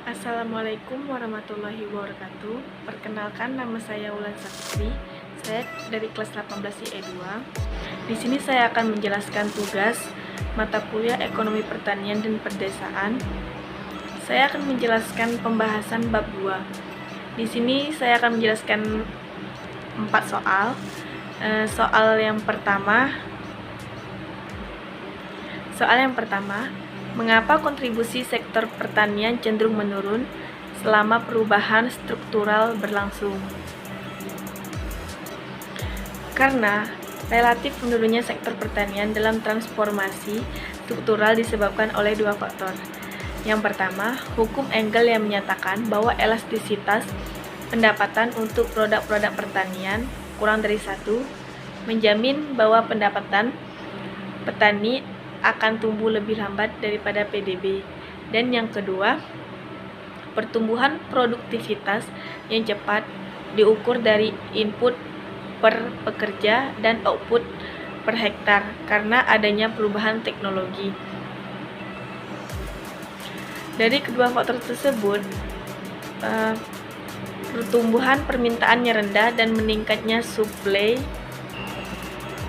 Assalamualaikum warahmatullahi wabarakatuh. Perkenalkan, nama saya Wulan Sapitri. Saya dari kelas 18 IE2. Di sini saya akan menjelaskan tugas mata kuliah Ekonomi Pertanian dan Perdesaan. Saya akan menjelaskan pembahasan bab 2. Di sini saya akan menjelaskan 4 soal. Soal yang pertama, mengapa kontribusi sektor pertanian cenderung menurun selama perubahan struktural berlangsung? Karena relatif menurunnya sektor pertanian dalam transformasi struktural disebabkan oleh dua faktor. Yang pertama, hukum Engel yang menyatakan bahwa elastisitas pendapatan untuk produk-produk pertanian kurang dari 1 menjamin bahwa pendapatan petani akan tumbuh lebih lambat daripada PDB. Dan yang kedua, pertumbuhan produktivitas yang cepat diukur dari input per pekerja dan output per hektar karena adanya perubahan teknologi. Dari kedua faktor tersebut, pertumbuhan permintaannya rendah dan meningkatnya suplai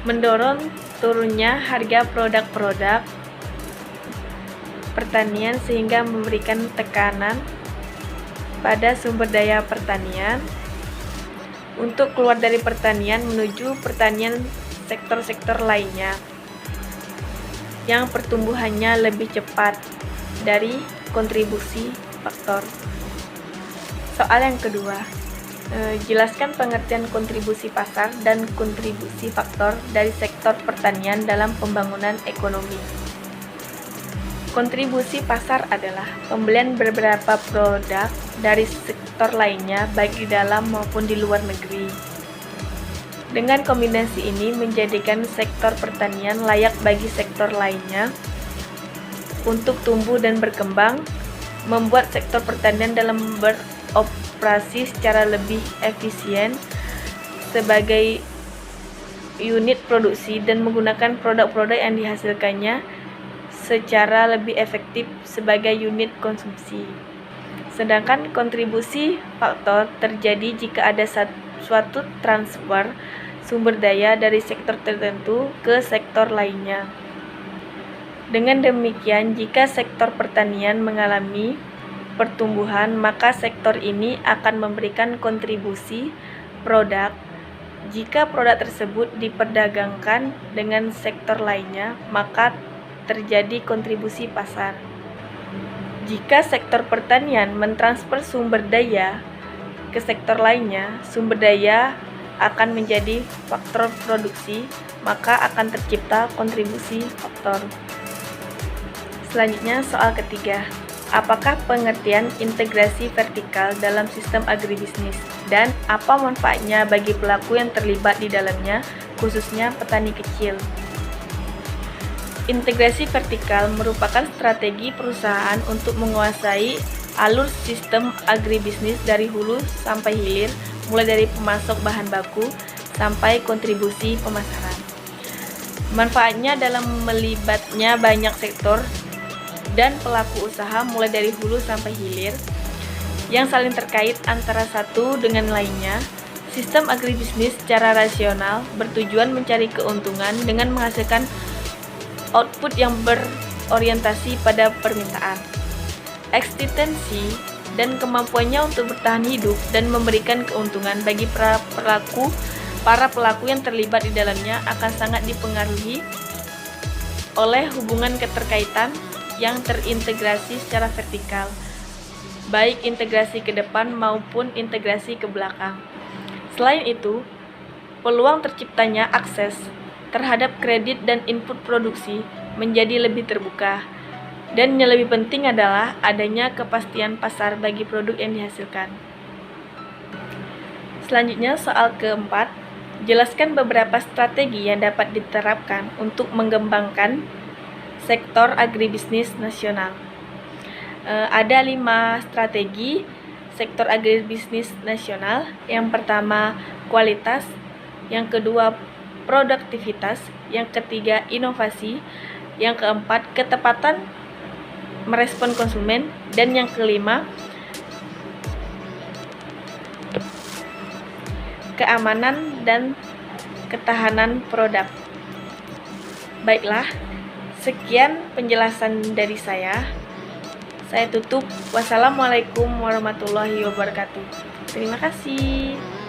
mendorong turunnya harga produk-produk pertanian sehingga memberikan tekanan pada sumber daya pertanian untuk keluar dari pertanian menuju pertanian sektor-sektor lainnya yang pertumbuhannya lebih cepat dari kontribusi faktor. Soal yang kedua, jelaskan pengertian kontribusi pasar dan kontribusi faktor dari sektor pertanian dalam pembangunan ekonomi. Kontribusi pasar adalah pembelian beberapa produk dari sektor lainnya baik di dalam maupun di luar negeri. Dengan kombinasi ini menjadikan sektor pertanian layak bagi sektor lainnya untuk tumbuh dan berkembang, membuat sektor pertanian dalam beroperasi secara lebih efisien sebagai unit produksi dan menggunakan produk-produk yang dihasilkannya secara lebih efektif sebagai unit konsumsi. Sedangkan kontribusi faktor terjadi jika ada suatu transfer sumber daya dari sektor tertentu ke sektor lainnya. Dengan demikian, jika sektor pertanian mengalami pertumbuhan, maka sektor ini akan memberikan kontribusi produk. Jika produk tersebut diperdagangkan dengan sektor lainnya, maka terjadi kontribusi pasar. Jika sektor pertanian mentransfer sumber daya ke sektor lainnya, sumber daya akan menjadi faktor produksi, maka akan tercipta kontribusi faktor. Selanjutnya, soal ketiga. Apakah pengertian integrasi vertikal dalam sistem agribisnis dan apa manfaatnya bagi pelaku yang terlibat di dalamnya, khususnya petani kecil? Integrasi vertikal merupakan strategi perusahaan untuk menguasai alur sistem agribisnis dari hulu sampai hilir, mulai dari pemasok bahan baku sampai kontribusi pemasaran. Manfaatnya dalam melibatnya banyak sektor dan pelaku usaha mulai dari hulu sampai hilir yang saling terkait antara satu dengan lainnya. Sistem agribisnis secara rasional bertujuan mencari keuntungan dengan menghasilkan output yang berorientasi pada permintaan, eksistensi, dan kemampuannya untuk bertahan hidup dan memberikan keuntungan bagi para pelaku yang terlibat di dalamnya akan sangat dipengaruhi oleh hubungan keterkaitan yang terintegrasi secara vertikal, baik integrasi ke depan maupun integrasi ke belakang. Selain itu, peluang terciptanya akses terhadap kredit dan input produksi menjadi lebih terbuka, dan yang lebih penting adalah adanya kepastian pasar bagi produk yang dihasilkan. Selanjutnya, soal keempat, jelaskan beberapa strategi yang dapat diterapkan untuk mengembangkan sektor agribisnis nasional. Ada 5 strategi sektor agribisnis nasional. Yang pertama, kualitas. Yang kedua, produktivitas. Yang ketiga, inovasi. Yang keempat, ketepatan merespon konsumen. Dan yang kelima, keamanan dan ketahanan produk. Baiklah, sekian penjelasan dari saya. Saya tutup. Wassalamualaikum warahmatullahi wabarakatuh. Terima kasih.